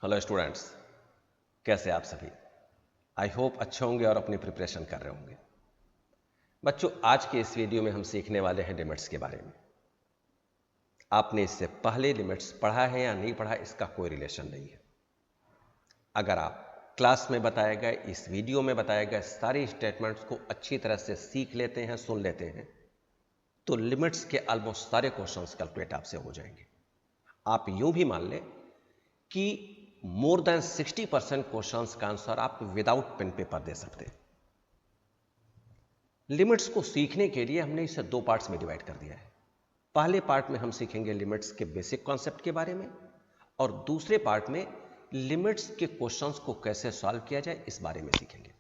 Hello students, कैसे आप सभी। आई होप अच्छे होंगे और अपनी प्रिपरेशन कर रहे होंगे। बच्चों, आज के इस वीडियो में हम सीखने वाले हैं लिमिट्स के बारे में। आपने इससे पहले लिमिट्स पढ़ा है या नहीं पढ़ा, इसका कोई रिलेशन नहीं है। अगर आप क्लास में बताए गए, इस वीडियो में बताए गए सारे स्टेटमेंट्स को अच्छी तरह से सीख लेते हैं, सुन लेते हैं, तो लिमिट्स के ऑलमोस्ट सारे क्वेश्चंस कैलकुलेट आपसे हो जाएंगे। आप यूं भी मान लें कि मोर देन 60% क्वेश्चंस का आंसर आप विदाउट पेन पेपर दे सकते हैं। लिमिट्स को सीखने के लिए हमने इसे दो पार्ट्स में डिवाइड कर दिया है। पहले पार्ट में हम सीखेंगे लिमिट्स के बेसिक कॉन्सेप्ट के बारे में, और दूसरे पार्ट में लिमिट्स के क्वेश्चंस को कैसे सॉल्व किया जाए इस बारे में सीखेंगे।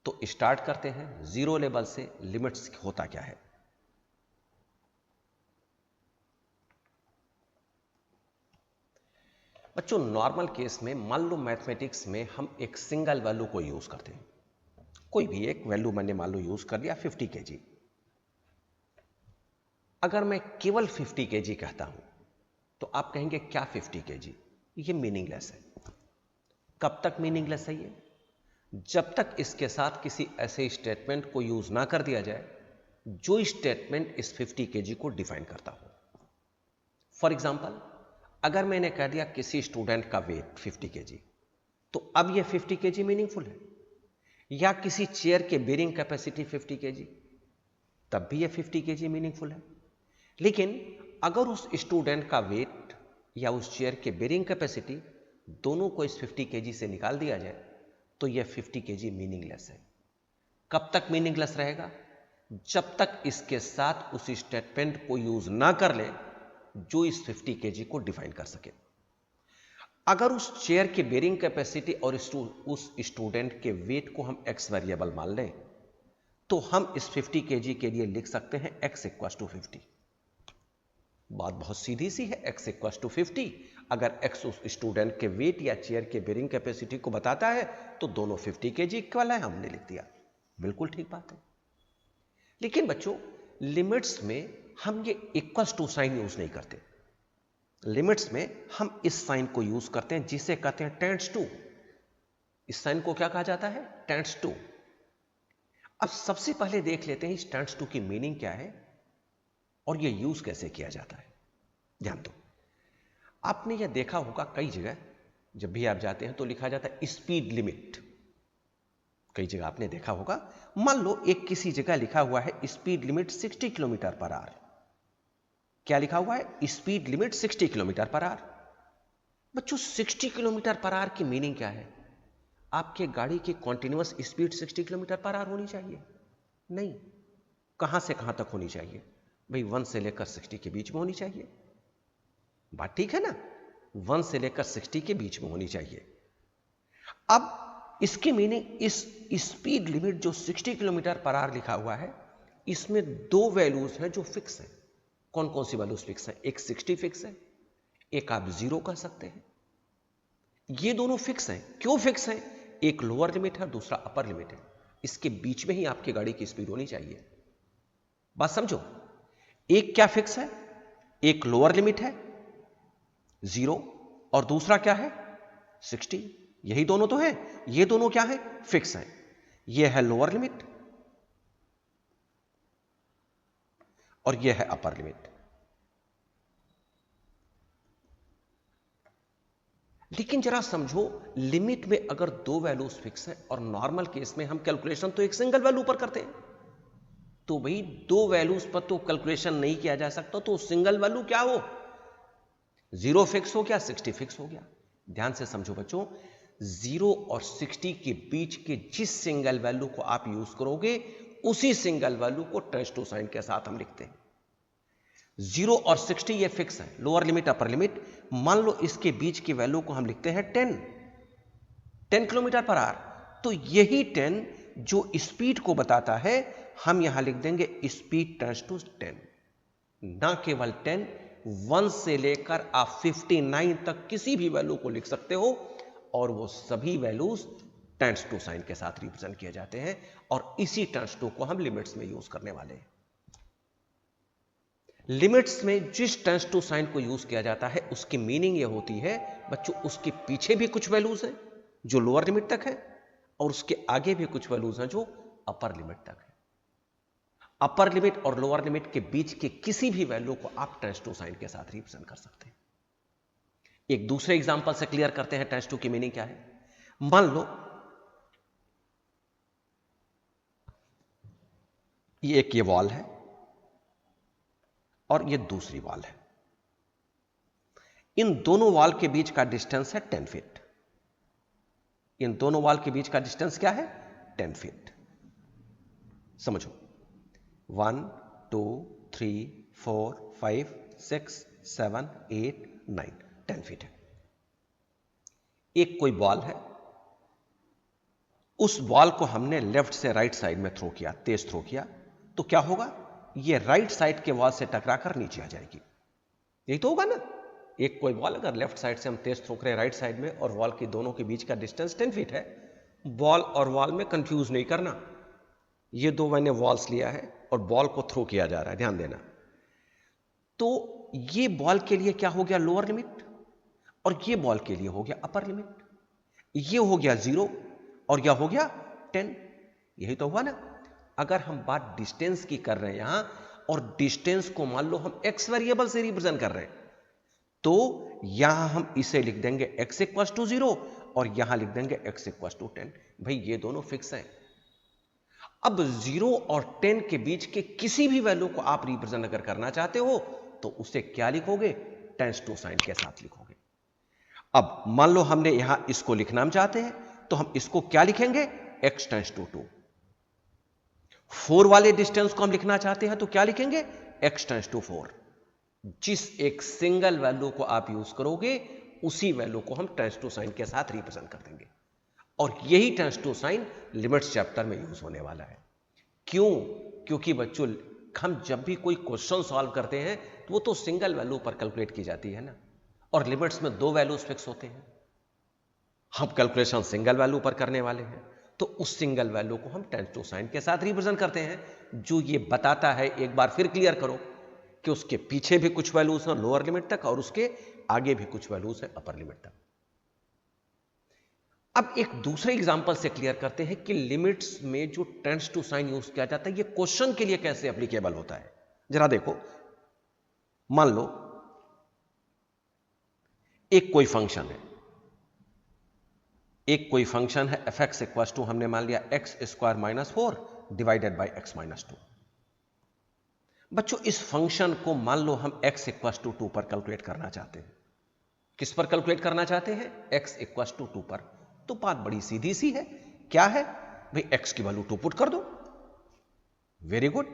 तो स्टार्ट करते हैं जीरो लेवल से। लिमिट्स होता क्या है। बच्चों, नॉर्मल केस में मान लो मैथमेटिक्स में हम एक सिंगल वैल्यू को यूज करते हैं। कोई भी एक वैल्यू मैंने मान लो यूज कर लिया 50 kg। अगर मैं केवल 50 kg कहता हूं तो आप कहेंगे क्या 50 kg, ये मीनिंगलेस है। कब तक मीनिंगलेस है ये? जब तक इसके साथ किसी ऐसे स्टेटमेंट को यूज ना कर दिया जाए जो स्टेटमेंट इस 50 kg को डिफाइन करता हो। फॉर एग्जाम्पल, अगर मैंने कह दिया किसी स्टूडेंट का वेट 50 kg, तो अब यह 50 kg मीनिंगफुल है। या किसी चेयर के बेरिंग कैपेसिटी 50 kg, तब भी यह 50 kg मीनिंगफुल है। लेकिन अगर उस स्टूडेंट का वेट या उस चेयर के बेरिंग कैपेसिटी दोनों को इस 50 kg से निकाल दिया जाए तो यह 50 kg मीनिंगलेस है। कब तक मीनिंगलेस रहेगा? जब तक इसके साथ उस स्टेटमेंट को यूज ना कर ले जो इस 50 kg को डिफाइन कर सके। अगर उस चेयर के बेरिंग कैपेसिटी और उस स्टूडेंट के वेट को हम एक्स वेरिएबल मान लें तो हम इस 50 kg के लिए लिख सकते हैं x इक्वल टू 50। बात बहुत सीधी सी है, x इक्वल टू 50। अगर x उस स्टूडेंट के वेट या चेयर के बेरिंग कैपेसिटी को बताता है तो दोनों 50 kg इक्वल है, हमने लिख दिया। बिल्कुल ठीक बात है। लेकिन बच्चों, लिमिट्स में हम ये इक्वल टू साइन यूज नहीं करते। लिमिट्स में हम इस साइन को यूज करते हैं जिसे कहते हैं टेंड्स टू। इस साइन को क्या कहा जाता है? Tends to. अब सबसे पहले देख लेते हैं इस टेंड्स टू की मीनिंग क्या है और यह यूज कैसे किया जाता है। ध्यान दो, आपने यह देखा होगा कई जगह जब भी आप जाते हैं तो लिखा जाता है स्पीड लिमिट। कई जगह आपने देखा होगा, मान लो एक किसी जगह लिखा हुआ है speed limit 60 kilometre per hour. क्या लिखा हुआ है? Speed limit 60 kilometre per hour. बच्चों, 60 किलोमीटर पर आवर की मीनिंग क्या है? आपके गाड़ी की continuous speed 60 kilometre per hour होनी चाहिए? नहीं। कहां से कहां तक होनी चाहिए भाई? 1 से लेकर 60 के बीच में होनी चाहिए। बात ठीक है ना? 1 से लेकर 60 के बीच में होनी चाहिए। अब इसकी मीनिंग, इस स्पीड लिमिट जो 60 किलोमीटर पर आवर लिखा हुआ है, इसमें दो वैल्यूज हैं जो फिक्स हैं। कौन कौन सी वैल्यूज फिक्स हैं? एक 60 फिक्स है, एक आप 0 कह सकते हैं। ये दोनों फिक्स हैं। क्यों फिक्स हैं? एक लोअर लिमिट है, दूसरा अपर लिमिट है। इसके बीच में ही आपकी गाड़ी की स्पीड होनी चाहिए। बात समझो, एक क्या फिक्स है? एक लोअर लिमिट है 0 और दूसरा क्या है? 60। यही दोनों तो है। ये दोनों क्या है? फिक्स है। ये है लोअर लिमिट और ये है अपर लिमिट। लेकिन जरा समझो, लिमिट में अगर दो वैल्यूज फिक्स हैं और नॉर्मल केस में हम कैलकुलेशन तो एक सिंगल वैल्यू पर करते हैं, तो भाई दो वैल्यूज पर तो कैलकुलेशन नहीं किया जा सकता। तो सिंगल वैल्यू क्या हो? 0 फिक्स हो गया, 60 फिक्स हो गया। ध्यान से समझो बच्चों, 0 और 60 के बीच के जिस सिंगल वैल्यू को आप यूज करोगे उसी सिंगल वैल्यू को टेंड्स टू साइन के साथ हम लिखते हैं। 0 और 60 ये फिक्स है, लोअर लिमिट अपर लिमिट। मान लो इसके बीच की वैल्यू को हम लिखते हैं 10 किलोमीटर पर आवर। तो यही 10 जो स्पीड को बताता है, हम यहां लिख देंगे स्पीड टेंड्स टू 10। ना केवल 10, 1 से लेकर आप 59 तक किसी भी वैल्यू को लिख सकते हो और वो सभी वैल्यूज टेंड्स टू साइन के साथ रिप्रेजेंट किए जाते हैं। और इसी टेंड्स टू को हम लिमिट्स में यूज करने वाले हैं। लिमिट्स में जिस टेंस टू साइन को यूज किया जाता है उसकी मीनिंग ये होती है बच्चों, उसके पीछे भी कुछ वैल्यूज हैं जो लोअर लिमिट तक है और उसके आगे भी कुछ वैल्यूज हैं जो अपर लिमिट तक है। अपर लिमिट और लोअर लिमिट के बीच के किसी भी वैल्यू को आप टेंस टू साइन के साथ रिप्रेजेंट कर सकते हैं। एक दूसरे एग्जांपल से क्लियर करते हैं टेंस टू की मीनिंग क्या है। मान लो ये वॉल है और ये दूसरी वॉल है। इन दोनों वॉल के बीच का डिस्टेंस है 10 फीट। इन दोनों वॉल के बीच का डिस्टेंस क्या है? 10 फीट। समझो, 1 2 3 4 5 6 7 8 9 10 फीट है। एक कोई बॉल है, उस बॉल को हमने लेफ्ट से राइट साइड में थ्रो किया, तेज थ्रो किया, तो क्या होगा? ये राइट साइड के वॉल से टकराकर नीचे आ जाएगी। यही तो होगा ना। एक कोई बॉल अगर लेफ्ट साइड से हम तेज थ्रो करें राइट साइड में और वॉल की दोनों के बीच का डिस्टेंस 10 फीट है, बॉल और वॉल में कंफ्यूज नहीं करना। ये दो मैंने वॉल्स लिया है और बॉल को थ्रो किया जा रहा है, ध्यान देना। तो ये बॉल के लिए क्या हो गया? लोअर लिमिट, और ये बॉल के लिए हो गया अपर लिमिट। ये हो गया 0 और यह हो गया 10। यही तो हुआ ना। अगर हम बात डिस्टेंस की कर रहे हैं यहां और डिस्टेंस को मान लो हम x वेरिएबल से रिप्रेजेंट कर रहे हैं, तो यहां हम इसे लिख देंगे x इक्वल टू 0 और यहां लिख देंगे x इक्वल टू 10। भाई ये दोनों फिक्स हैं। अब 0 और 10 के बीच के किसी भी वैल्यू को आप रिप्रेजेंट अगर करना चाहते हो तो उसे क्या लिखोगे? टेंस टू साइन के साथ लिखोगे। अब मान लो हमने यहां इसको लिखना हम चाहते हैं तो हम इसको क्या लिखेंगे? x tends to 2। 4 वाले डिस्टेंस को हम लिखना चाहते हैं तो क्या लिखेंगे? x tends to 4। जिस एक सिंगल वैल्यू को आप यूज करोगे उसी वैल्यू को हम टेंस टू साइन के साथ रिप्रेजेंट कर देंगे। और यही tends to sign limits chapter में यूज होने वाला है। क्यों? क्योंकि बच्चों हम जब भी कोई क्वेश्चन सॉल्व करते हैं तो वो तो सिंगल वैल्यू पर कैलकुलेट की जाती है ना, और लिमिट्स में 2 वैल्यूज फिक्स होते हैं। हम कैलकुलेशन सिंगल वैल्यू पर करने वाले हैं तो उस सिंगल वैल्यू को हम टेंस टू साइन के साथ रिप्रेजेंट करते हैं, जो ये बताता है, एक बार फिर क्लियर करो, कि उसके पीछे भी कुछ वैल्यूज हैं लोअर लिमिट तक और उसके आगे भी कुछ वैल्यूज हैं अपर लिमिट तक। अब एक दूसरे एग्जांपल से क्लियर करते हैं कि लिमिट्स में जो टेंस टू साइन यूज किया जाता है ये क्वेश्चन के लिए कैसे एप्लीकेबल होता है। जरा देखो, मान लो एक कोई फंक्शन है एफ एक्स इक्वल टू, हमने मान लिया x square minus 4 divided by x minus 2। बच्चों इस फंक्शन को मान लो हम x इक्वल टू 2 पर कैलकुलेट करना चाहते हैं। किस पर कैलकुलेट करना चाहते हैं? x इक्वल टू 2 पर। तो बात बड़ी सीधी सी है। क्या है भाई? x की वैल्यू 2 पुट कर दो। Very good.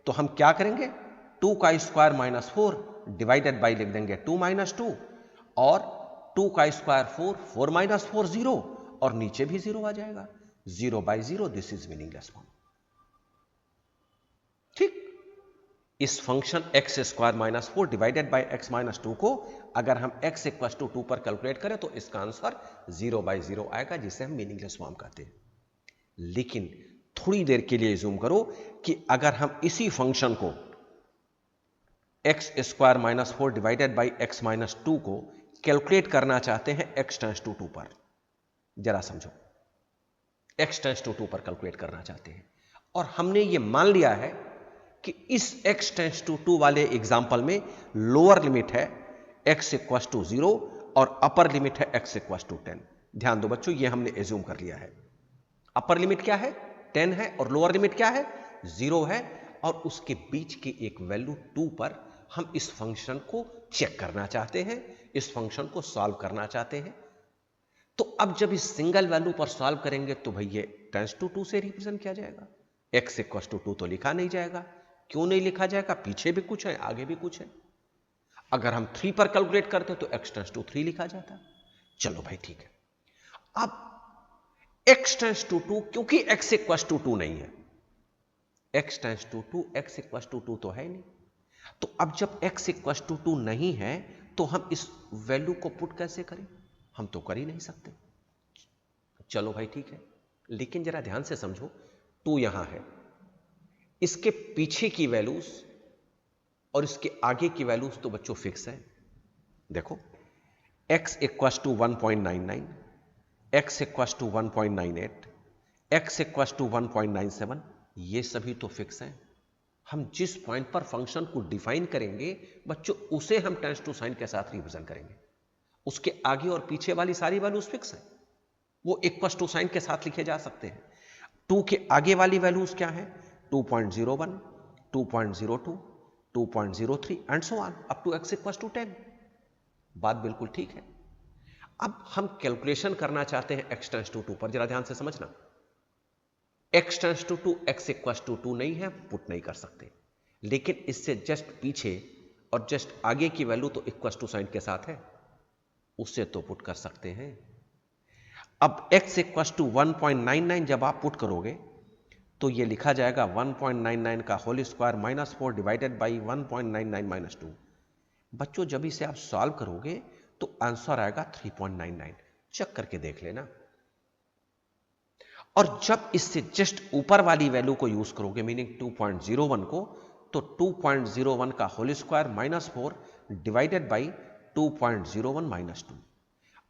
तो हम क्या करेंगे? 2 का स्क्वायर माइनस 4 डिवाइडेड बाई लिख देंगे 2 माइनस 2, और 2 का स्क्वायर 4, 4 माइनस 4 0, और नीचे भी 0 आ जाएगा। 0 by 0, this is meaningless form. ठीक। इस function x square minus 4 divided by x minus 2 को अगर हम x इक्वल टू 2 पर कैलकुलेट करें तो इसका आंसर 0 बाई 0 आएगा, जिसे हम मीनिंगलेस फॉर्म कहते हैं। लेकिन थोड़ी देर के लिए जूम करो कि अगर हम इसी फंक्शन को x square minus 4 divided by x minus 2 को कैलकुलेट करना चाहते हैं x टेंस टू 2 पर। जरा समझो, x टेंस टू 2 पर कैलकुलेट करना चाहते हैं और हमने ये मान लिया है कि इस x टेंस टू 2 वाले एग्जाम्पल में लोअर लिमिट है x इक्वल टू 0 और अपर लिमिट है x इक्वल टू 10। ध्यान दो बच्चों, ये हमने एज्यूम कर लिया है। अपर लिमिट क्या है? 10 है, और लोअर लिमिट क्या है? 0 है, और उसके बीच की एक वैल्यू 2 पर हम इस फंक्शन को चेक करना चाहते हैं, इस फंक्शन को सॉल्व करना चाहते हैं। तो अब जब इस सिंगल वैल्यू पर सॉल्व करेंगे तो भाई ये टेंस टू 2 से रिप्रेजेंट किया जाएगा। x इक्वल टू 2 तो लिखा नहीं जाएगा। क्यों नहीं लिखा जाएगा? पीछे भी कुछ है, आगे भी कुछ है। अगर हम 3 पर कैलकुलेट करते तो x टेंस टू 3 लिखा जाता। चलो भाई ठीक है। अब x टेंस टू 2, क्योंकि x इक्वल टू 2 नहीं है, x tends to 2, x equal to 2 तो है नहीं। तो अब जब x इक्वल टू 2 नहीं है तो हम इस वैल्यू को पुट कैसे करें? हम तो कर ही नहीं सकते। चलो भाई ठीक है, लेकिन जरा ध्यान से समझो, 2 यहां है, इसके पीछे की वैल्यूज और इसके आगे की वैल्यूज तो बच्चों फिक्स है। देखो x equals to 1.99, x equals to 1.98, x equals to 1.97, ये सभी तो फिक्स हैं। हम जिस पॉइंट पर फंक्शन को डिफाइन करेंगे बच्चों, उसे हम टेंस टू साइन के साथ रिप्रेजेंट करेंगे। उसके आगे और पीछे वाली सारी वैल्यूज फिक्स है, वो इक्वस टू साइन के साथ लिखे जा सकते हैं। 2 के आगे वाली वैल्यूज क्या है? 2.01, 2.02, 2.03 and so on up to x equals to 10। बात बिल्कुल ठीक है। अब हम कैलकुलेशन करना चाहते हैं x टेंस टू 2 पर, जरा ध्यान से समझना। x tends to 2 x equals to 2 नहीं है, पुट नहीं कर सकते, लेकिन इससे जस्ट पीछे और जस्ट आगे की वैल्यू तो इक्वस टू साइन के साथ है, उससे तो पुट कर सकते हैं। अब x इक्वस टू 1.99 जब आप पुट करोगे तो ये लिखा जाएगा 1.99 का whole square minus 4 divided by 1.99 minus 2। बच्चों जब इसे आप सॉल्व करोगे तो आंसर आएगा 3.99। चेक करके देख लेना। और जब इससे जस्ट ऊपर वाली वैल्यू को यूज करोगे मीनिंग 2.01 को, तो 2.01 का whole square minus 4 divided by 2.01 minus 2।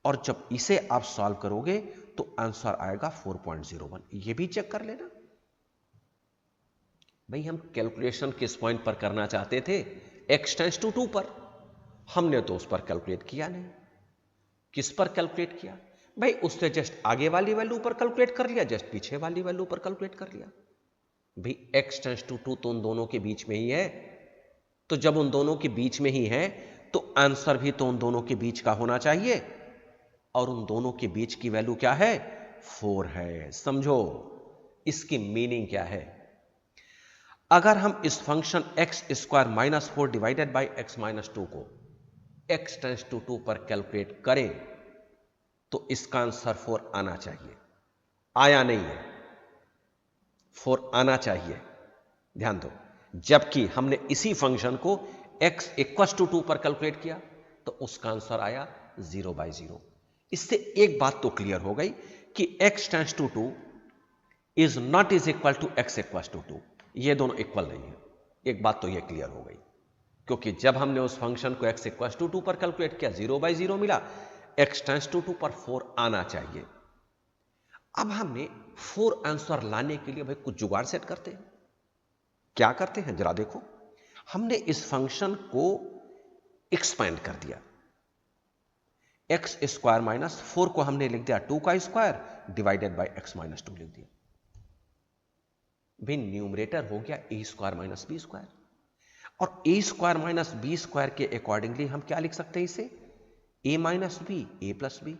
और जब इसे आप सॉल्व करोगे तो आंसर आएगा 4.01। ये भी चेक कर लेना। भाई हम कैलकुलेशन किस पॉइंट पर करना चाहते थे? x टेंस टू 2 पर। हमने तो उस पर कैलकुलेट किया नहीं। किस पर कैलकुलेट किया? भाई उसने जस्ट आगे वाली वैल्यू पर कैलकुलेट कर लिया, जस्ट पीछे वाली वैल्यू पर कैलकुलेट कर लिया। भाई x टेंस टू 2 तो उन दोनों के बीच में ही है, तो जब उन दोनों के बीच में ही है तो आंसर भी तो उन दोनों के बीच का होना चाहिए, और उन दोनों के बीच की वैल्यू क्या है? 4 है। समझो इसकी मीनिंग क्या है। अगर हम इस function x square minus 4 divided by x minus 2 को x टेंस टू 2 पर कैलकुलेट करें तो इसका आंसर 4 आना चाहिए। आया नहीं है, 4 आना चाहिए, ध्यान दो। जबकि हमने इसी फंक्शन को x इक्वस टू 2 पर कैलकुलेट किया तो उसका आंसर आया 0/0। इससे एक बात तो क्लियर हो गई कि x tends to 2 is not is equal to x equals to 2। ये दोनों इक्वल नहीं है। एक बात तो ये क्लियर हो गई, क्योंकि जब हमने उस फंक्शन को x इक्वस टू 2 पर कैलकुलेट किया 0/0 मिला, x टेंस टू 2 पर 4 आना चाहिए। अब हमने 4 आंसर लाने के लिए भाई कुछ जुगाड़ सेट करते हैं। क्या करते हैं जरा देखो। हमने इस फंक्शन को एक्सपेंड कर दिया। एक्स स्क्वायर माइनस 4 को हमने लिख दिया 2 का square divided by x minus 2 लिख दिया। भाई न्यूमरेटर हो गया ए स्क्वायर माइनस बी स्क्वायर, और ए स्क्वायर माइनस बी स्क्वायर के अकॉर्डिंगली हम क्या लिख सकते हैं इसे? ए minus b, a plus B,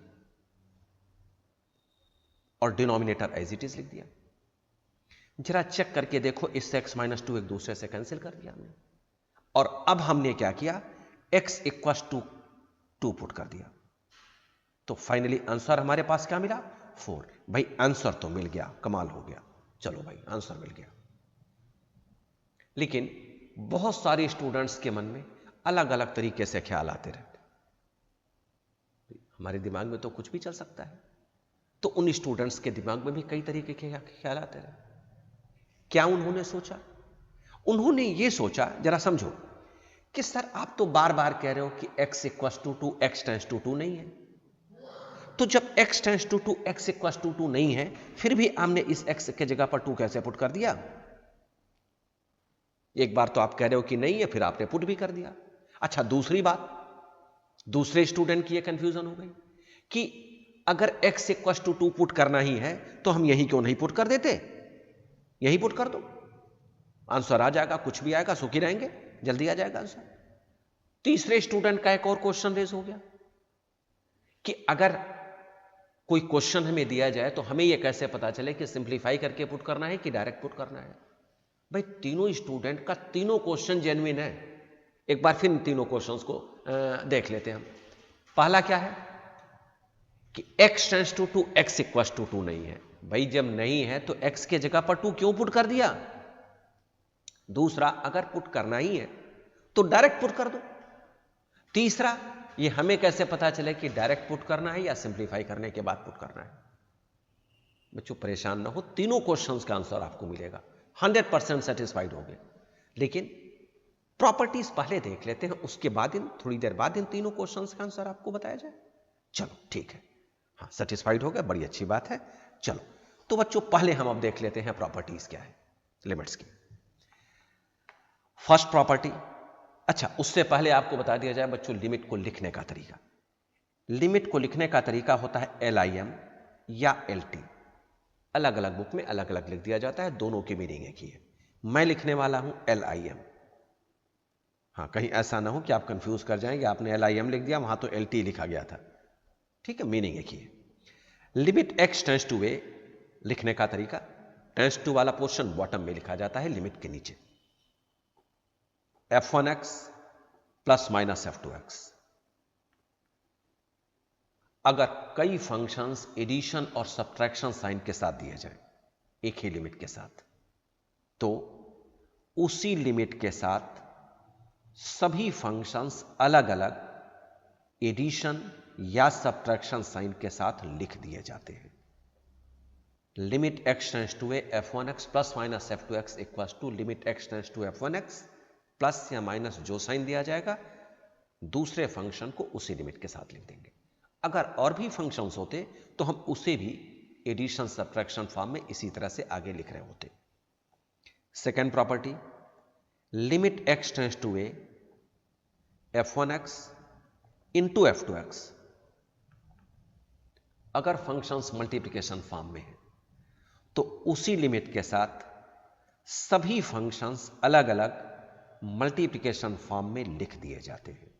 और डिनोमिनेटर एज इट इज लिख दिया। जरा चेक करके देखो, इससे x माइनस 2 एक दूसरे से कैंसिल कर दिया हमने, और अब हमने क्या किया? x इक्वस टू 2 पुट कर दिया, तो फाइनली आंसर हमारे पास क्या मिला? 4। भाई आंसर तो मिल गया, कमाल हो गया। चलो भाई आंसर मिल गया। लेकिन बहुत सारे स्टूडेंट्स के मन में अलग अलग तरीके से ख्याल आते रहते। हमारे दिमाग में तो कुछ भी चल सकता है, तो उन स्टूडेंट्स के दिमाग में भी कई तरीके के ख्याल आते रहे। क्या उन्होंने सोचा? उन्होंने ये सोचा, जरा समझो, कि सर आप तो बार बार कह रहे हो कि x equals to 2 x tends to 2 नहीं है, तो जब x tends to 2 x equals to 2 नहीं है, फिर भी हमने इस x के जगह पर 2 कैसे पुट कर दिया? एक बार तो आप कह रहे हो कि नहीं है, फिर आपने पुट भी कर दिया। अच्छा, दूसरी बात, दूसरे स्टूडेंट की यह कंफ्यूजन हो गई कि अगर x इक्वस टू 2 पुट करना ही है तो हम यही क्यों नहीं पुट कर देते? यही पुट कर दो, आंसर आ जाएगा, कुछ भी आएगा, सुखी रहेंगे, जल्दी आ जाएगा आंसर। तीसरे स्टूडेंट का एक और क्वेश्चन रेज हो गया कि अगर कोई क्वेश्चन हमें दिया जाए तो हमें यह कैसे पता चले कि सिंप्लीफाई करके पुट करना है कि डायरेक्ट पुट करना है? भाई तीनों स्टूडेंट का तीनों क्वेश्चन जेन्युइन है। एक बार फिर तीनों क्वेश्चंस को देख लेते हैं हम। पहला क्या है कि x tends to 2 x equals to 2 नहीं है। भाई जब नहीं है तो x के जगह पर 2 क्यों पुट कर दिया? दूसरा, अगर पुट करना ही है तो डायरेक्ट पुट कर दो। तीसरा, ये हमें कैसे पता चले कि डायरेक्ट पुट करना है या सिंप्लीफाई करने के बाद पुट करना है? बच्चों परेशान ना हो, तीनों क्वेश्चंस का आंसर आपको मिलेगा, 100% सेटिस्फाइड होंगे। लेकिन प्रॉपर्टीज पहले देख लेते हैं, उसके बाद थोड़ी देर बाद इन तीनों क्वेश्चंस का आंसर आपको बताया जाए। चलो ठीक है, हाँ सेटिस्फाइड हो गया, बड़ी अच्छी बात है। चलो तो बच्चों पहले हम अब देख लेते हैं प्रॉपर्टीज क्या है लिमिट्स की। फर्स्ट प्रॉपर्टी, अच्छा उससे पहले आपको बता दिया जाए बच्चों लिमिट को लिखने का तरीका। लिमिट को लिखने का तरीका होता है LIM या LT। अलग अलग बुक में अलग अलग लिख दिया जाता है, दोनों की मीनिंग एक ही है। मैं लिखने वाला हूं LIM। हाँ कहीं ऐसा ना हो कि आप कंफ्यूज कर जाएंगे, आपने LIM लिख दिया, वहां तो LT लिखा गया था। ठीक है, मीनिंग एक ही है। Limit x tends to a लिखने का तरीका, टेंड्स टू वाला पोर्शन बॉटम में लिखा जाता है लिमिट के नीचे। f1x plus minus f2x। अगर कई फंक्शंस एडिशन और सब्ट्रैक्शन साइन के साथ दिए जाएं एक ही लिमिट के साथ, तो उसी लिमिट के साथ सभी फंक्शंस अलग अलग एडिशन या सब्ट्रैक्शन साइन के साथ लिख दिए जाते हैं। Limit x tends to a f1x plus minus f2x equals to limit x tends to f1x plus या माइनस जो साइन दिया जाएगा दूसरे फंक्शन को उसी लिमिट के साथ लिख देंगे। अगर और भी फंक्शंस होते तो हम उसे भी एडिशन सब्ट्रैक्शन फॉर्म में इसी तरह से आगे लिख रहे होते। Second property, limit x tends to a f1x into f2x। अगर फंक्शंस मल्टीप्लिकेशन फॉर्म में है तो उसी लिमिट के साथ सभी फंक्शंस अलग अलग मल्टीप्लिकेशन फॉर्म में लिख दिए जाते हैं।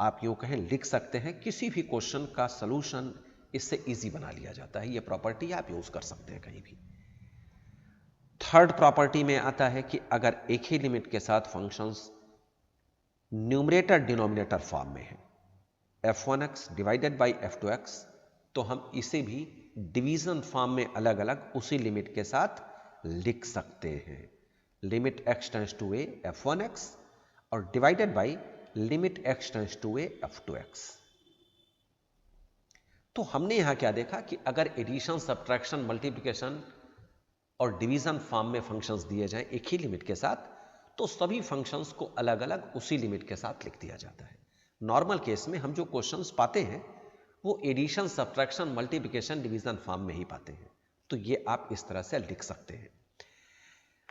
आप यूं कहें लिख सकते हैं, किसी भी क्वेश्चन का सॉल्यूशन इससे इजी बना लिया जाता है। यह प्रॉपर्टी आप यूज कर सकते हैं कहीं भी। थर्ड प्रॉपर्टी में आता है कि अगर एक ही लिमिट के साथ फंक्शंस न्यूमरेटर डिनोमिनेटर फॉर्म में है, f1x डिवाइडेड बाई f2x, तो हम इसे भी डिवीजन फॉर्म में अलग अलग उसी लिमिट के साथ लिख सकते हैं। Limit x tends to a f1x और divided by limit x tends to a f2x। तो हमने यहां क्या देखा कि अगर एडिशन सब्ट्रैक्शन मल्टीप्लिकेशन और डिवीजन फॉर्म में फंक्शंस दिए जाएं एक ही लिमिट के साथ, तो सभी फंक्शंस को अलग अलग उसी लिमिट के साथ लिख दिया जाता है। नॉर्मल केस में हम जो क्वेश्चंस पाते हैं वो addition subtraction multiplication division form में ही पाते हैं, तो ये आप इस तरह से लिख सकते हैं।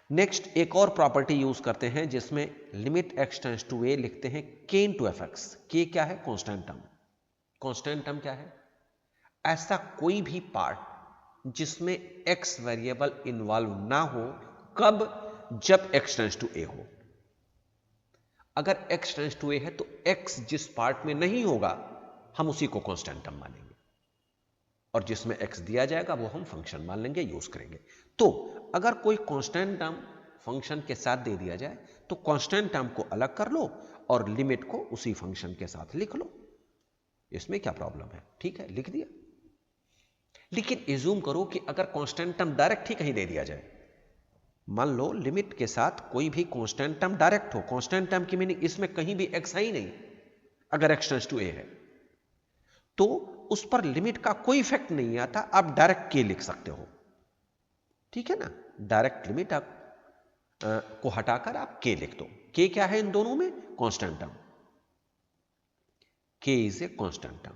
नेक्स्ट एक और प्रॉपर्टी यूज करते हैं जिसमें limit x tends to a लिखते हैं k इंटू fx। k क्या है? Constant term. कांस्टेंट टर्म क्या है? ऐसा कोई भी पार्ट जिसमें x वेरिएबल इन्वॉल्व ना हो। कब? जब x टेंड्स टू a हो। अगर x टेंड्स टू a है तो x जिस पार्ट में नहीं होगा हम उसी को कांस्टेंट टर्म मानेंगे, और जिसमें x दिया जाएगा वो हम फंक्शन मान लेंगे, यूज करेंगे। तो अगर कोई कांस्टेंट टर्म फंक्शन के साथ दे दिया जाए तो कांस्टेंट टर्म को अलग कर लो और लिमिट को उसी फंक्शन के साथ लिख लो। इसमें क्या प्रॉब्लम है? ठीक है, लिख दिया। लेकिन एज्यूम करो कि अगर कांस्टेंट टर्म डायरेक्ट ही कहीं दे दिया जाए, मान लो लिमिट के साथ कोई भी कांस्टेंट टर्म डायरेक्ट हो। कांस्टेंट टर्म की मीनिंग इसमें कहीं भी x है ही नहीं। अगर x टेंड्स टू a है तो उस पर लिमिट का कोई इफेक्ट नहीं आता, आप डायरेक्ट k लिख सकते हो। ठीक है ना, डायरेक्ट लिमिट आप को हटाकर आप k लिख दो। k क्या है इन दोनों में? Constant term. k is a constant term.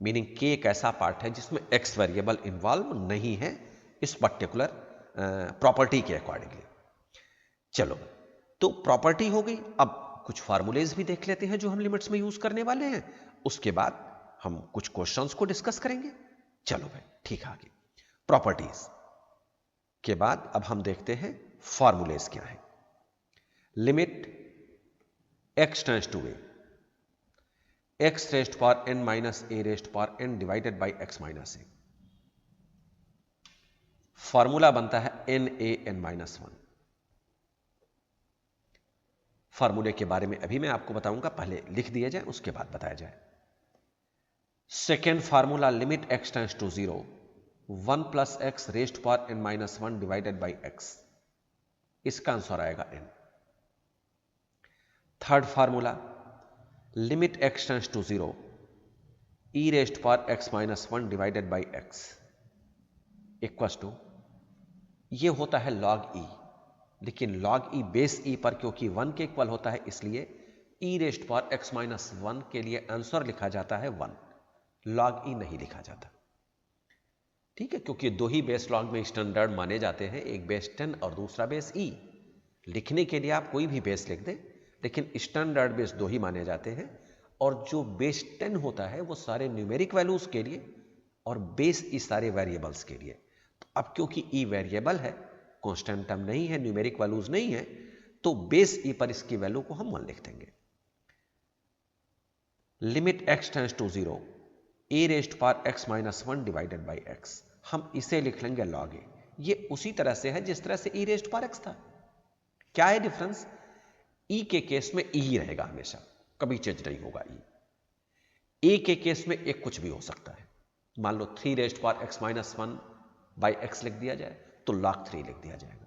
Meaning k एक ऐसा पार्ट है जिसमें x वेरिएबल इन्वॉल्व नहीं है इस पर्टिकुलर प्रॉपर्टी के अकॉर्डिंगली। चलो, तो प्रॉपर्टी हो गई। अब कुछ फार्मूलेज भी देख लेते हैं जो हम लिमिट्स में यूज करने वाले हैं, उसके बाद हम कुछ क्वेश्चंस को डिस्कस करेंगे। चलो भाई ठीक है, आगे प्रॉपर्टीज के बाद अब हम देखते हैं फार्मूलेज क्या है। Limit x tends to a x raised power n minus a raised power n divided by x minus a। Formula बनता है n माइनस 1। फार्मूले के बारे में अभी मैं आपको बताऊंगा, पहले लिख दिया जाए उसके बाद बताया जाए। Second formula limit x tends to 0 1 plus x raised power n minus 1 divided by x। इसका आंसर आएगा n। Third formula limit x tends to 0 e raised power x minus 1 divided by x equals to ये होता है log e, लेकिन log e base e पर क्योंकि 1 के equal होता है इसलिए e raised power x minus 1 के लिए आंसर लिखा जाता है 1, log e नहीं लिखा जाता। ठीक है, क्योंकि दो ही बेस लॉग में स्टैंडर्ड माने जाते हैं, एक बेस 10 और दूसरा बेस e। लिखने के लिए आप कोई भी बेस लिख दें, लेकिन स्टैंडर्ड बेस दो ही माने जाते हैं, और जो बेस 10 होता है वो सारे न्यूमेरिक वैल्यूज के लिए और बेस ई सारे वेरिएबल्स के लिए। तो अब क्योंकि ई वेरिएबल है, कांस्टेंट टर्म नहीं है, न्यूमेरिक वैल्यूज नहीं है, तो बेस ई पर इसकी वैल्यू को हम 1 लिख देंगे। Limit x tends to 0 a raised power x minus 1 divided by x, हम इसे लिख लेंगे log a। ये उसी तरह से है जिस तरह से e रेस्ट पावर x था। क्या है डिफरेंस? e के केस में e ही रहेगा हमेशा, कभी चेंज नहीं होगा e। a के केस में एक कुछ भी हो सकता है। मान लो 3 rest power x minus 1 by x लिख दिया जाए तो log 3 लिख दिया जाएगा।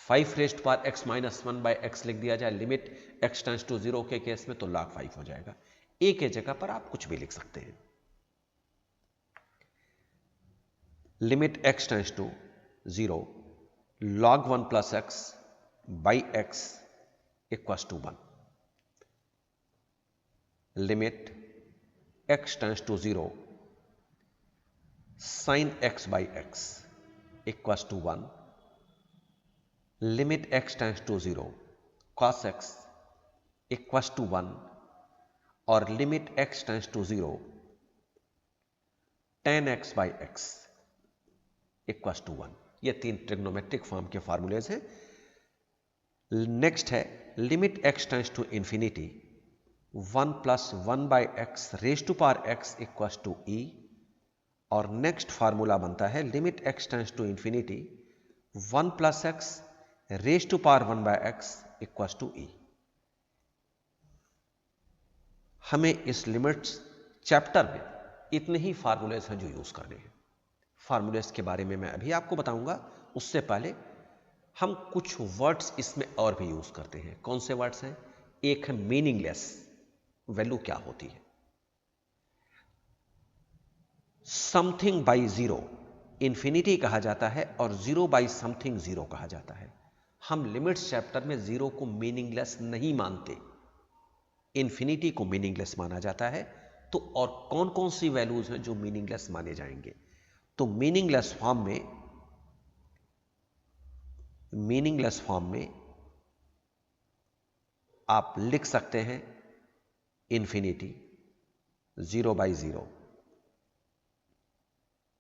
5 rest power x minus 1 by x लिख दिया जाए लिमिट x टेंड्स टू 0 के केस में तो log 5 हो जाएगा। a के जगह पर आप कुछ भी लिख सकते हैं। Limit x tends to 0 log 1 plus x by x equals to 1। Limit x tends to 0 sin x by x equals to 1। Limit x tends to 0 cos x equals to 1 और limit x tends to 0 tan x by x equals to 1। ये तीन trigonometric form के फार्मूलेज हैं। Next है limit x tends to infinity 1 plus 1 by x raise to power x equals to e, और next formula बनता है limit x tends to infinity 1 plus x raise to power 1 by x equals to e। हमें इस limits chapter में इतने ही फार्मूलेज हैं जो use करने हैं। फार्मूलेज के बारे में मैं अभी आपको बताऊंगा, उससे पहले हम कुछ वर्ड्स इसमें और भी यूज करते हैं। कौन से वर्ड्स हैं? एक है मीनिंगलेस, वैल्यू क्या होती है। समथिंग बाई जीरो इंफिनिटी कहा जाता है और 0 बाई समथिंग 0 कहा जाता है। हम लिमिट्स चैप्टर में 0 को मीनिंगलेस नहीं मानते, इंफिनिटी को मीनिंगलेस माना जाता है। तो और कौन कौन सी वैल्यूज हैं जो मीनिंगलेस माने जाएंगे? तो मीनिंगलेस फॉर्म में आप लिख सकते हैं infinity, 0 by 0,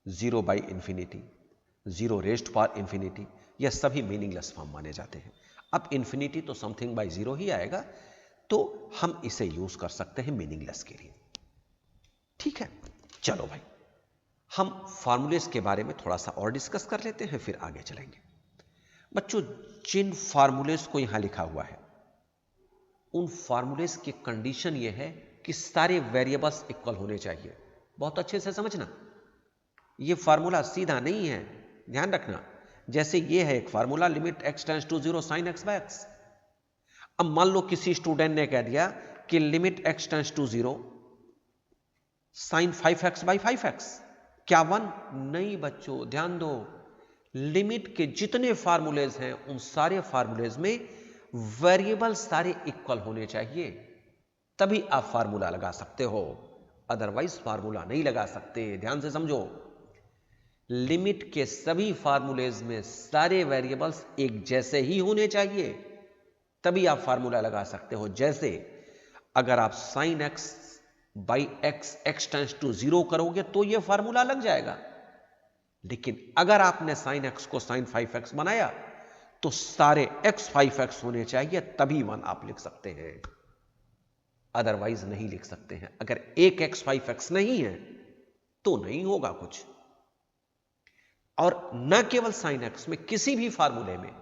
0 by infinity, 0 raised power infinity, यह सभी मीनिंगलेस फॉर्म माने जाते हैं। अब इंफिनिटी तो समथिंग बाई 0 ही आएगा, तो हम इसे यूज कर सकते हैं मीनिंगलेस के लिए। ठीक है, चलो भाई हम फार्मूलेस के बारे में थोड़ा सा और डिस्कस कर लेते हैं, फिर आगे चलेंगे। बच्चों, जिन फार्मूलेस को यहां लिखा हुआ है उन फार्मूलेस की कंडीशन यह है कि सारे वेरिएबल्स इक्वल होने चाहिए। बहुत अच्छे से समझना, यह फार्मूला सीधा नहीं है, ध्यान रखना। जैसे यह है एक formula limit x tends to 0 sin x by x। अब मान लो किसी स्टूडेंट ने कह दिया कि limit x tends to 0 sin 5x by 5x, क्या 1? नहीं बच्चों, ध्यान दो, लिमिट के जितने फार्मूलेज हैं उन सारे फार्मूलेज में वेरिएबल सारे इक्वल होने चाहिए, तभी आप फार्मूला लगा सकते हो, अदरवाइज फार्मूला नहीं लगा सकते। ध्यान से समझो, लिमिट के सभी फार्मूलेज में सारे वेरिएबल्स एक जैसे ही होने चाहिए, तभी आप फार्मूला लगा सकते हो। जैसे अगर आप sin x by x tends to 0 करोगे तो यह फार्मूला लग जाएगा, लेकिन अगर आपने sin x को sin 5x बनाया तो सारे x 5x होने चाहिए, तभी 1 आप लिख सकते हैं, अदरवाइज नहीं लिख सकते हैं। अगर एक x 5x नहीं है तो नहीं होगा कुछ। और न केवल sin x में, किसी भी फार्मूले में,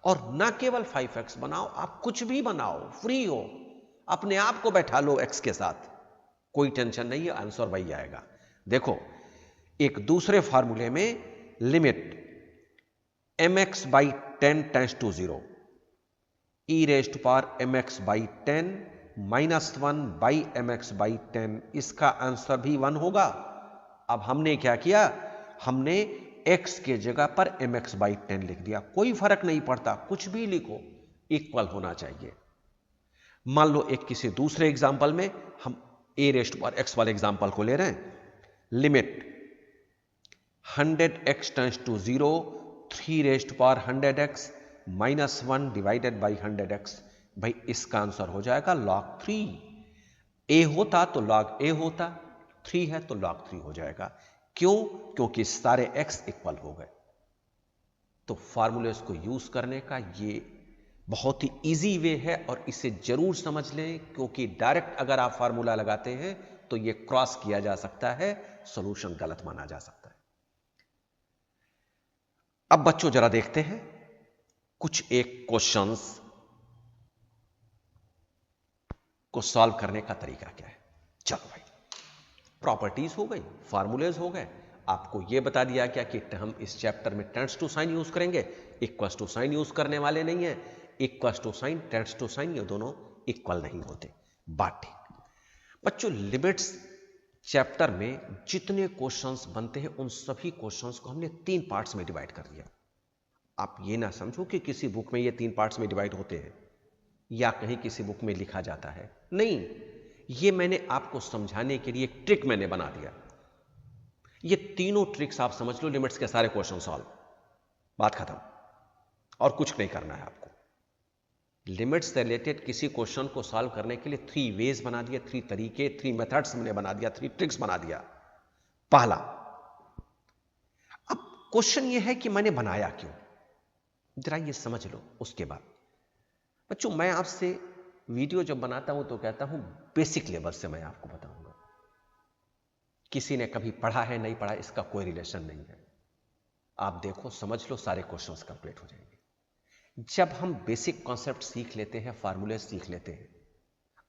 और न केवल 5x बनाओ, आप कुछ भी बनाओ, फ्री हो, अपने आप को बैठा लो x के साथ, कोई टेंशन नहीं है, आंसर वही आएगा। देखो, एक दूसरे फार्मूले में limit mx by 10 tends to 0 e raised power mx by 10 minus 1 by mx by 10, इसका आंसर भी 1 होगा। अब हमने क्या किया? हमने x के जगह पर mx/10 लिख दिया, कोई फर्क नहीं पड़ता, कुछ भी लिखो, इक्वल होना चाहिए। मान लो एक किसी दूसरे एग्जाम्पल में हम a⁻x वाले एग्जाम्पल को ले रहे हैं। Limit 100x tends to 0, 3⁻100x -1 divided by 100x। भाई इसका आंसर हो जाएगा log 3। a होता तो log a होता, 3 है तो log 3 हो जाएगा। क्यों? क्योंकि सारे x इक्वल हो गए। तो फार्मूलेस को यूज करने का ये बहुत ही इजी वे है और इसे जरूर समझ लें, क्योंकि डायरेक्ट अगर आप फार्मूला लगाते हैं तो ये क्रॉस किया जा सकता है, सॉल्यूशन गलत माना जा सकता है। अब बच्चों जरा देखते हैं कुछ एक क्वेश्चंस को सॉल्व करने का तरीका क्या है। चलो भाई, प्रॉपर्टीज हो गई, फार्मूलेज हो गए, आपको यह बता दिया क्या कि हम इस चैप्टर में टेंस टू साइन यूज करेंगे, इक्वल्स टू साइन यूज करने वाले नहीं है। Equals to sign, tends to sign, ये दोनों इक्वल नहीं होते। बात ठीक। बच्चों लिमिट्स चैप्टर में जितने क्वेश्चंस बनते हैं उन सभी क्वेश्चंस को हमने 3 पार्ट्स में डिवाइड कर दिया। आप ये ना समझो कि किसी बुक में ये 3 पार्ट्स में डिवाइड होते हैं या कहीं किसी बुक में लिखा जाता है, नहीं, ये मैंने आपको समझाने के लिए एक ट्रिक मैंने बना दिया। ये तीनों ट्रिक्स आप समझ लो, लिमिट्स के सारे क्वेश्चन सॉल्व, बात खत्म, और कुछ नहीं करना है आपको। लिमिट्स से रिलेटेड किसी क्वेश्चन को सॉल्व करने के लिए 3 वेज बना दिया, 3 तरीके, 3 मेथड्स मैंने बना दिया, 3 ट्रिक्स बना दिया। पहला, अब क्वेश्चन ये है कि मैंने बनाया क्यों, जरा ये समझ लो। उसके बाद बच्चों मैं आपसे वीडियो जब बनाता हूं तो कहता हूं बेसिक लेवल से मैं आपको बताऊंगा। किसी ने कभी पढ़ा है नहीं पढ़ा इसका कोई रिलेशन नहीं है। आप देखो, समझ लो, सारे क्वेश्चंस कंप्लीट हो जाएंगे। जब हम बेसिक कॉन्सेप्ट सीख लेते हैं, फार्मूले सीख लेते हैं,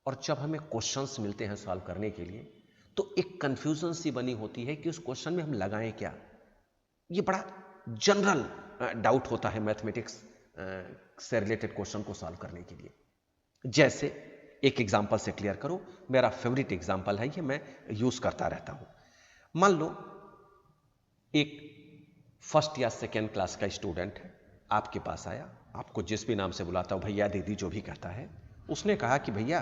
और जब हमें क्वेश्चंस मिलते हैं सॉल्व करने के लिए, तो एक कंफ्यूजन सी बनी होती है कि उस क्वेश्चन में हम लगाएं क्या। ये बड़ा जनरल डाउट होता है मैथमेटिक्स से रिलेटेड क्वेश्चन को सॉल्व करने के लिए। जैसे एक एग्जांपल से क्लियर करो, मेरा फेवरेट एग्जांपल है ये, मैं यूज करता रहता हूं। मान लो एक फर्स्ट या सेकेंड क्लास का स्टूडेंट है, आपके पास आया, आपको जिस भी नाम से बुलाता हूं, भैया दीदी जो भी कहता है, उसने कहा कि भैया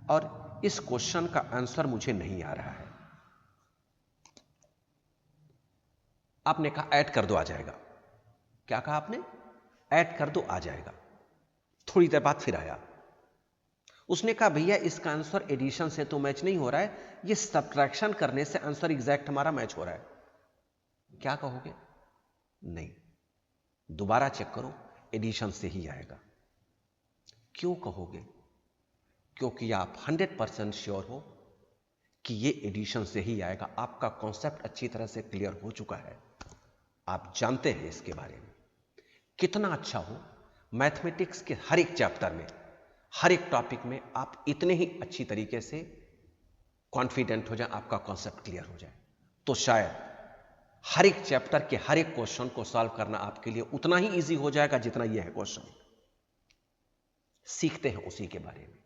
और इस क्वेश्चन का आंसर मुझे नहीं आ रहा है। आपने कहा ऐड कर दो, आ जाएगा। क्या कहा आपने? ऐड कर दो, आ जाएगा। थोड़ी देर बाद फिर आया, उसने कहा भैया इसका आंसर एडिशन से तो मैच नहीं हो रहा है, ये सब्ट्रैक्शन करने से आंसर एग्जैक्ट हमारा मैच हो रहा है। क्या कहोगे? नहीं, दोबारा चेक करो, एडिशन से ही आएगा। क्यों कहोगे? क्योंकि आप 100% श्योर हो कि ये एडिशन से ही आएगा। आपका कॉन्सेप्ट अच्छी तरह से क्लियर हो चुका है, आप जानते हैं इसके बारे में। कितना अच्छा हो, मैथमेटिक्स के हर एक चैप्टर में, हर एक टॉपिक में आप इतने ही अच्छी तरीके से कॉन्फिडेंट हो जाए, आपका कॉन्सेप्ट क्लियर हो जाए, तो शायद हर एक चैप्टर के हर एक क्वेश्चन को सॉल्व करना आपके लिए उतना ही इजी हो जाएगा जितना यह है क्वेश्चन। सीखते हैं उसी के बारे में।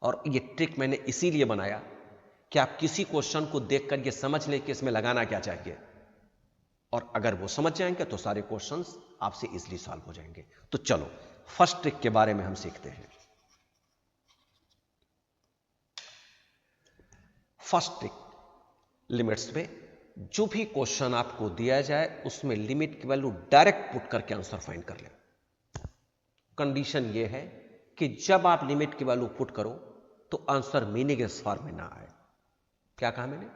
और ये ट्रिक मैंने इसीलिए बनाया कि आप किसी क्वेश्चन को देखकर ये समझ लें कि इसमें लगाना क्या चाहिए, और अगर वो समझ जाएंगे तो सारे क्वेश्चंस आपसे इजीली सॉल्व हो जाएंगे। तो चलो फर्स्ट ट्रिक के बारे में हम सीखते हैं। फर्स्ट ट्रिक, लिमिट्स में जो भी क्वेश्चन आपको दिया जाए उसमें लिमिट की वैल्यू डायरेक्ट पुट करके आंसर फाइंड कर लें। कंडीशन यह है कि जब आप लिमिट की वैल्यू पुट करो तो आंसर मीनिंगलेस फॉर्म में ना आए। क्या कहा मैंने?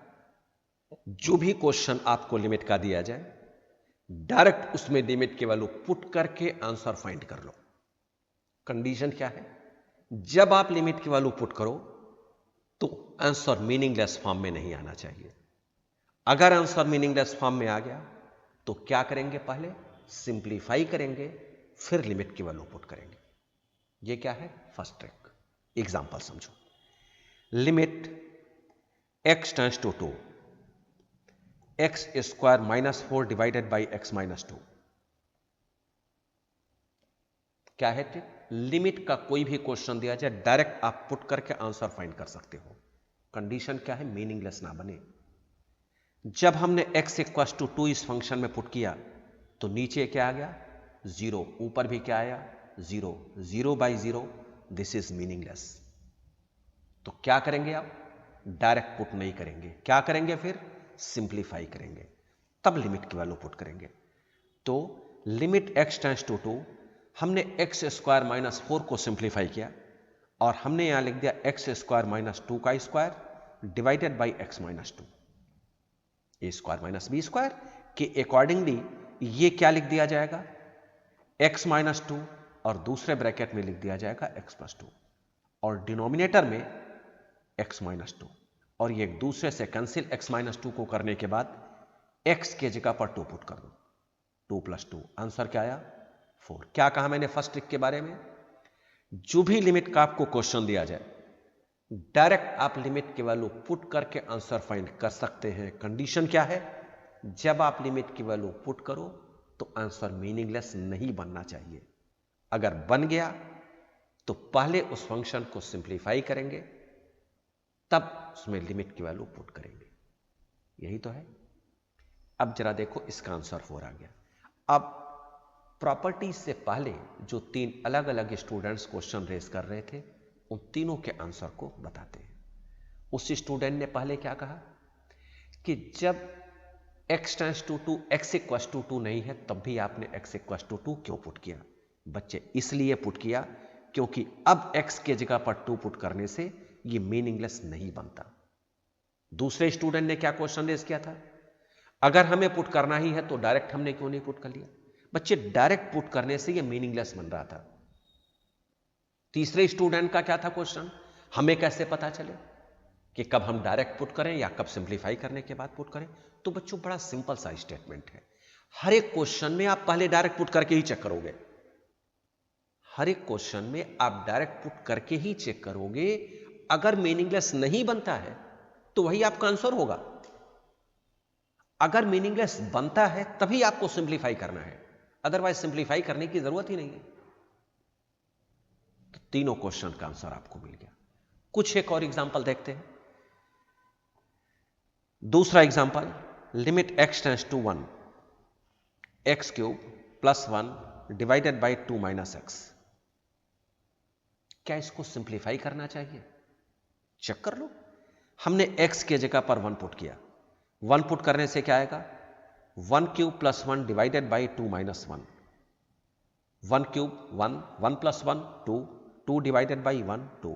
जो भी क्वेश्चन आपको लिमिट का दिया जाए, डायरेक्ट उसमें लिमिट की वैल्यू पुट करके आंसर फाइंड कर लो। कंडीशन क्या है? जब आप लिमिट की वैल्यू पुट करो तो आंसर मीनिंगलेस फॉर्म में नहीं आना चाहिए। अगर आंसर मीनिंगलेस फॉर्म में आ गया तो क्या करेंगे? पहले सिंप्लीफाई करेंगे, फिर लिमिट की वैल्यू पुट करेंगे। ये क्या है? First trick. एग्जांपल समझो। Limit x tends to 2, x square -4 divided by x -2। क्या है ट्रिक? लिमिट का कोई भी क्वेश्चन दिया जाए, डायरेक्ट आप पुट करके आंसर फाइंड कर सकते हो। कंडीशन क्या है? मीनिंगलेस ना बने। जब हमने x इक्वल टू 2 इस फंक्शन में पुट किया तो नीचे क्या आ गया 0, ऊपर भी क्या आया 0, 0 बाई 0, दिस इज मीनिंगलेस। तो क्या करेंगे आप, डायरेक्ट पुट नहीं करेंगे, क्या करेंगे फिर सिंप्लीफाई करेंगे, तब लिमिट की वैल्यू पुट करेंगे। तो लिमिट x टेंड्स टू 2, हमने x स्क्वायर माइनस 4 को सिंप्लीफाई किया और हमने यहां लिख दिया x स्क्वायर माइनस 2 का square divided by x minus 2, a square minus b square के अकॉर्डिंगली ये क्या लिख दिया जाएगा x माइनस 2 और दूसरे ब्रैकेट में लिख दिया जाएगा x प्लस 2 और डिनोमिनेटर में x माइनस 2 और ये एक दूसरे से कैंसिल x माइनस 2 को करने के बाद x के जगह पर 2 पुट कर दो, 2 प्लस 2, आंसर क्या आया 4। क्या कहा मैंने फर्स्ट ट्रिक के बारे में, जो भी लिमिट का आपको क्वेश्चन दिया जाए डायरेक्ट आप लिमिट की वैल्यू पुट करके आंसर फाइंड कर सकते हैं। कंडीशन क्या है, जब आप लिमिट की वैल्यू पुट करो तो आंसर मीनिंगलेस नहीं बनना चाहिए। अगर बन गया तो पहले उस फंक्शन को सिंप्लीफाई करेंगे तब उसमें लिमिट की वैल्यू पुट करेंगे, यही तो है। अब जरा देखो इसका आंसर 4 आ गया। अब प्रॉपर्टीज से पहले जो 3 अलग अलग स्टूडेंट्स क्वेश्चन रेज कर रहे थे उन तीनों के आंसर को बताते हैं। उस स्टूडेंट ने पहले क्या कहा कि जब x tends to 2 x equal to 2 नहीं है तब भी आपने x इक्वल टू 2 क्यों पुट किया। बच्चे इसलिए पुट किया क्योंकि अब x के जगह पर 2 पुट करने से ये मीनिंगलेस नहीं बनता। दूसरे स्टूडेंट ने क्या क्वेश्चन रेज किया था, अगर हमें पुट करना ही है तो डायरेक्ट हमने क्यों नहीं पुट कर लिया। बच्चे डायरेक्ट पुट करने से ये मीनिंगलेस बन रहा था। तीसरे स्टूडेंट का क्या था क्वेश्चन, हमें कैसे पता चले कि कब हम डायरेक्ट पुट करें या कब सिंप्लीफाई करने के बाद पुट करें। तो बच्चों बड़ा सिंपल सा स्टेटमेंट है, हर एक क्वेश्चन में आप पहले डायरेक्ट पुट करके ही चेक करोगे, हर एक क्वेश्चन में आप डायरेक्ट पुट करके ही चेक करोगे। अगर मीनिंगलेस नहीं बनता है तो वही आपका आंसर होगा, अगर मीनिंगलेस बनता है तभी आपको सिंप्लीफाई करना है, अदरवाइज सिंप्लीफाई करने की जरूरत ही नहीं है। तो तीनों क्वेश्चन का आंसर आपको मिल गया। कुछ एक और एग्जांपल देखते हैं। दूसरा example, limit x tends to 1 x cube plus 1 divided by 2 minus x। क्या इसको सिंप्लीफाई करना चाहिए, चेक कर लो। हमने x के जगह पर 1 पुट किया, 1 पुट करने से क्या आएगा 1 cube plus 1 divided by 2 minus 1, 1 cube 1, 1 plus 1 2, 2 divided by 1 2।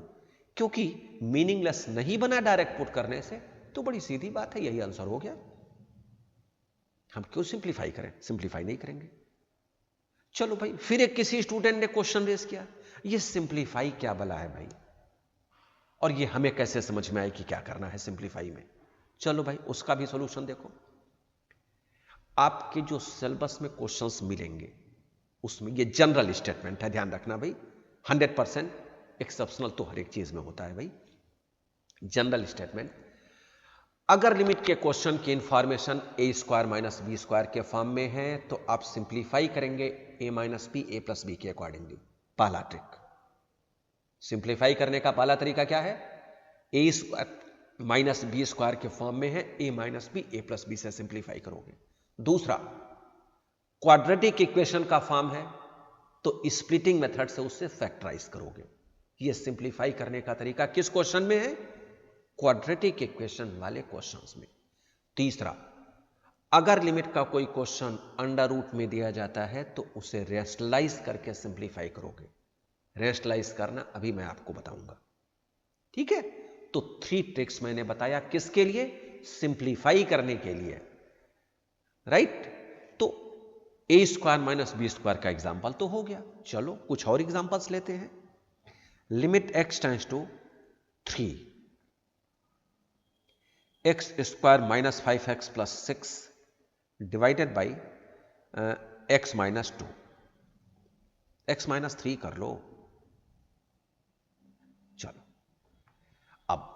क्योंकि मीनिंगलेस नहीं बना डायरेक्ट पुट करने से तो बड़ी सीधी बात है, यही आंसर हो गया। हम क्यों सिंप्लीफाई करें, सिंप्लीफाई नहीं करेंगे। चलो भाई, फिर एक किसी स्टूडेंट ने क्वेश्चन रेज किया, ये सिंप्लीफाई क्या बला है भाई, और ये हमें कैसे समझ में आए कि क्या करना है सिंप्लीफाई में। चलो भाई, उसका भी सॉल्यूशन देखो। आपके जो सिलेबस में क्वेश्चंस मिलेंगे उसमें ये जनरल स्टेटमेंट है, ध्यान रखना भाई, 100% एक्सेप्शनल तो हर एक चीज में होता है भाई। जनरल स्टेटमेंट, अगर लिमिट के क्वेश्चन की information a square minus b square के फॉर्म में है तो आप सिंप्लीफाई करेंगे a minus b a plus b के अकॉर्डिंगली। पहला ट्रिक, सिंप्लीफाई करने का पहला तरीका क्या है, a square minus b square के फॉर्म में है, a minus b a plus b से सिंप्लीफाई करोगे। दूसरा, क्वाड्रेटिक इक्वेशन का फॉर्म है तो स्प्लिटिंग मेथड से उससे फैक्टराइज करोगे। ये सिंप्लीफाई करने का तरीका किस क्वेश्चन में है, क्वाड्रेटिक इक्वेशन वाले क्वेश्चंस में। तीसरा, अगर लिमिट का कोई क्वेश्चन अंडर रूट में दिया जाता है तो उसे रेशनलाइज करके सिंप्लीफाई करोगे। रेशनलाइज करना अभी मैं आपको बताऊंगा, ठीक है। तो 3 ट्रिक्स मैंने बताया, किसके लिए, सिंप्लीफाई करने के लिए, राइट। तो a square minus b square का एग्जाम्पल तो हो गया। चलो कुछ और एग्जाम्पल्स लेते हैं। Limit x tends to 3 x square minus 5x plus 6 divided by x minus 2, x minus 3 कर लो। चलो, अब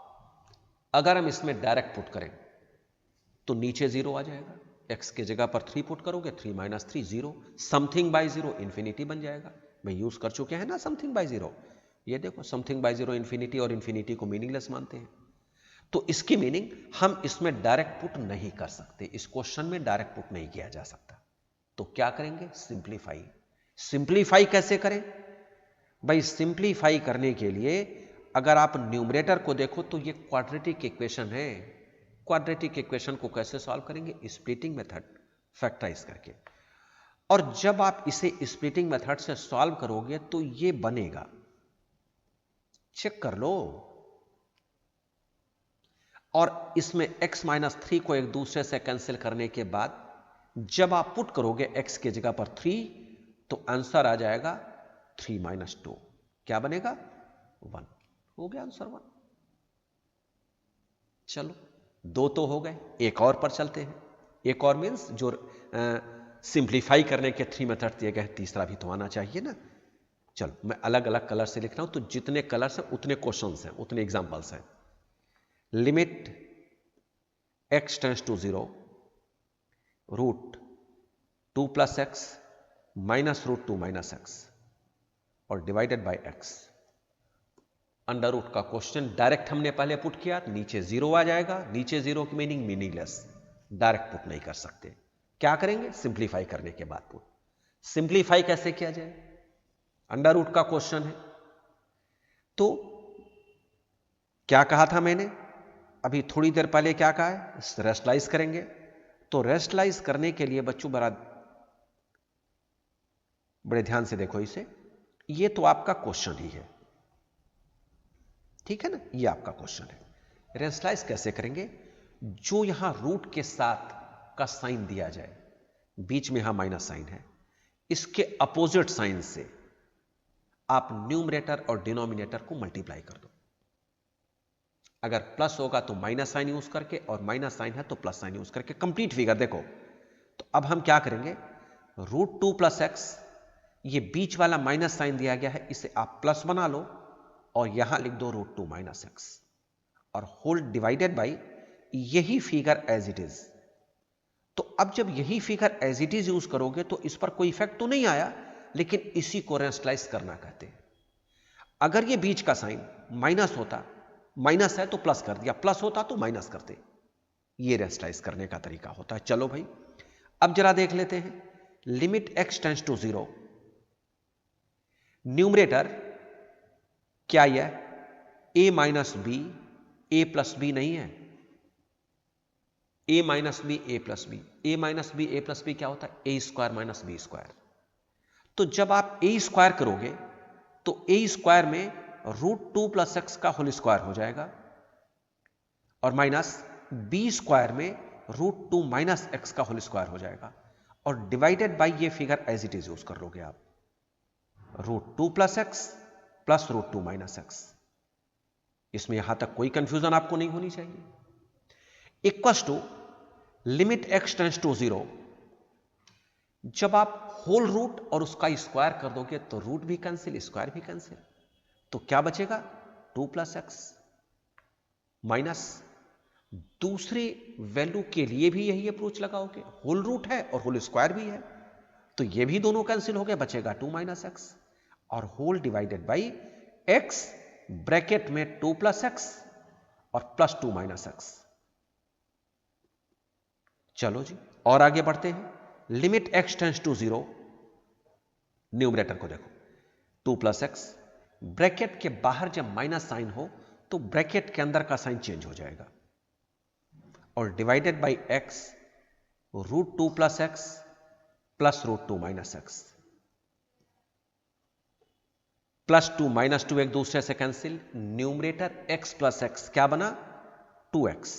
अगर हम इसमें डायरेक्ट पुट करें तो नीचे 0 आ जाएगा, x के जगह पर 3 पुट करोगे, 3 माइनस 3 0, समथिंग बाई 0 इंफिनिटी बन जाएगा। मैं यूज कर चुके हैं ना समथिंग बाई 0, ये देखो समथिंग बाई 0 इंफिनिटी, और इंफिनिटी को मीनिंगलेस मानते हैं। तो इसकी मीनिंग हम इसमें डायरेक्ट पुट नहीं कर सकते, इस क्वेश्चन में डायरेक्ट पुट नहीं किया जा सकता। तो क्या करेंगे? सिंप्लीफाई। सिंप्लीफाई कैसे करें भाई? सिंप्लीफाई करने के लिए अगर आप न्यूमरेटर को देखो तो ये क्वाड्रेटिक इक्वेशन है। क्वाड्रेटिक इक्वेशन को कैसे सॉल्व करेंगे? स्प्लिटिंग मेथड, फैक्टराइज करके। और जब आप इसे स्प्लिटिंग मेथड से सॉल्व करोगे तो ये बनेगा, चेक कर लो। और इसमें x माइनस 3 को एक दूसरे से कैंसिल करने के बाद जब आप पुट करोगे x की जगह पर 3 तो आंसर आ जाएगा 3 माइनस 2। क्या बनेगा? 1। हो गया आंसर 1। चलो, 2 तो हो गए, एक और पर चलते हैं। एक और मीन्स जो सिंप्लीफाई करने के 3 मेथड दिए गए, तीसरा भी तो आना चाहिए ना। चलो, मैं अलग अलग कलर से लिख रहा हूं, तो जितने कलर्स हैं उतने क्वेश्चंस हैं, उतने एग्जांपल्स हैं। Limit x tends to 0 root 2 plus x minus root 2 minus x और divided by x। Under root का क्वेश्चन डायरेक्ट हमने पहले पुट किया, नीचे 0 आ जाएगा। नीचे 0 की मीनिंग मीनिंगलेस, डायरेक्ट पुट नहीं कर सकते। क्या करेंगे? सिंप्लीफाई करने के बाद पुट। सिंप्लीफाई कैसे किया जाए? अंडर रूट का क्वेश्चन है, तो क्या कहा था मैंने अभी थोड़ी देर पहले? क्या कहा है? रेस्टलाइज करेंगे। तो रेस्टलाइज करने के लिए बच्चों बड़े ध्यान से देखो इसे। ये तो आपका क्वेश्चन ही है, ठीक है ना? ये आपका क्वेश्चन है। रेस्टलाइज कैसे करेंगे? जो यहां रूट के साथ का साइन दिया जाए, बीच में यहां माइनस साइन है, इसके अपोजिट साइन से आप न्यूमरेटर और डिनोमिनेटर को मल्टीप्लाई कर दो। अगर प्लस होगा तो माइनस साइन यूज करके, और माइनस साइन है तो प्लस साइन यूज करके। कंप्लीट फिगर देखो। तो अब हम क्या करेंगे? रूट 2 प्लस एक्स, ये बीच वाला माइनस साइन दिया गया है, इसे आप प्लस बना लो और यहां लिख दो रूट 2 माइनस एक्स, और होल डिवाइडेड बाई यही फिगर एज इट इज। तो अब जब यही figure as it is use करोगे तो इस पर कोई इफेक्ट तो नहीं आया, लेकिन इसी को रेस्टलाइज करना कहते हैं। अगर ये बीच का साइन माइनस होता, माइनस है तो प्लस कर दिया, प्लस होता तो माइनस करते। ये रेस्टलाइज करने का तरीका होता है। चलो भाई, अब जरा देख लेते हैं। Limit x tends to 0, numerator क्या है? a minus b, a plus b नहीं है, a minus b a plus b. A minus b a plus b क्या होता है? A square minus b square. तो जब आप ए स्क्वायर करोगे तो ए स्क्वायर में रूट 2 प्लस एक्स का होल स्क्वायर हो जाएगा, और माइनस बी स्क्वायर में रूट 2 माइनस एक्स का होल स्क्वायर हो जाएगा, और डिवाइडेड बाई ये figure as it is use कर लोगे आप, root 2 plus x plus root 2 minus x. इसमें यहां तक कोई कंफ्यूजन आपको नहीं होनी चाहिए। Equals to limit x tends to 0, जब आप होल रूट और उसका स्क्वायर कर दोगे तो रूट भी कैंसिल, स्क्वायर भी कैंसिल, तो क्या बचेगा? 2 प्लस एक्स माइनस दूसरे वैल्यू के लिए भी यही अप्रोच लगाओगे, होल रूट है और होल स्क्वायर भी है, तो ये भी दोनों कैंसिल हो गए, बचेगा 2 माइनस एक्स, और whole divided by x bracket में 2 प्लस एक्स और प्लस 2 माइनस एक्स। चलो जी, और आगे बढ़ते हैं। Limit x tends to 0, numerator को देखो 2 प्लस एक्स, ब्रैकेट के बाहर जब माइनस साइन हो तो ब्रैकेट के अंदर का साइन चेंज हो जाएगा, और divided by x root 2 plus x plus root 2 minus x. Plus 2 minus 2 एक दूसरे से cancel, numerator x plus x क्या बना? 2x।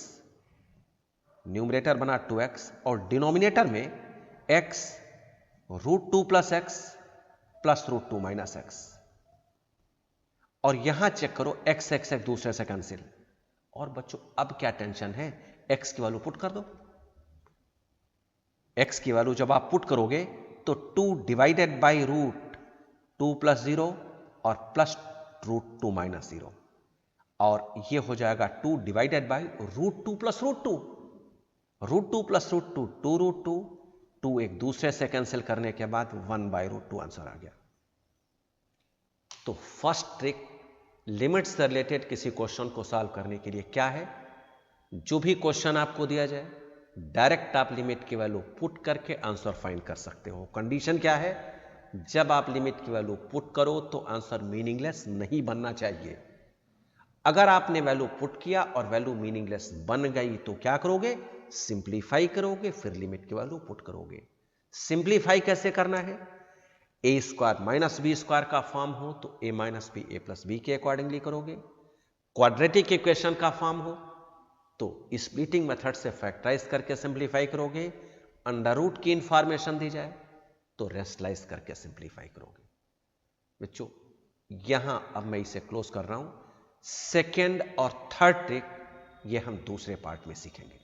न्यूमरेटर बना 2x और डिनोमिनेटर में x root 2 plus x plus root 2 minus x, और यहां चेक करो x x एक दूसरे से कैंसिल। और बच्चों अब क्या टेंशन है? x की वैल्यू पुट कर दो। x की वैल्यू जब आप पुट करोगे तो 2 डिवाइडेड बाई रूट 2 प्लस 0 और प्लस रूट 2 माइनस 0, और ये हो जाएगा 2 divided by root 2 plus root 2, root 2 plus root 2 2 root 2, 2 एक दूसरे से कैंसिल करने के बाद 1 बाई रूट 2 आंसर आ गया। तो फर्स्ट ट्रिक लिमिट से रिलेटेड किसी क्वेश्चन को सॉल्व करने के लिए क्या है? जो भी क्वेश्चन आपको दिया जाए डायरेक्ट आप लिमिट की वैल्यू पुट करके आंसर फाइंड कर सकते हो। कंडीशन क्या है? जब आप लिमिट की वैल्यू पुट करो तो आंसर मीनिंगलेस नहीं बनना चाहिए। अगर आपने वैल्यू पुट किया और वैल्यू मीनिंगलेस बन गई तो क्या करोगे? सिंप्लीफाई करोगे, फिर लिमिट की वैल्यू पुट करोगे। सिंप्लीफाई कैसे करना है? A square minus b square का फॉर्म हो तो ए minus b a plus b के अकॉर्डिंगली करोगे। क्वाड्रेटिक इक्वेशन का फॉर्म हो तो स्प्लिटिंग मेथड से फैक्टराइज करके सिंप्लीफाई करोगे। अंडर रूट की इंफॉर्मेशन दी जाए तो रेशनलाइज करके सिंप्लीफाई करोगे। बच्चों यहां अब मैं इसे क्लोज कर रहा हूं। सेकेंड और थर्ड ट्रिक ये हम दूसरे पार्ट में सीखेंगे।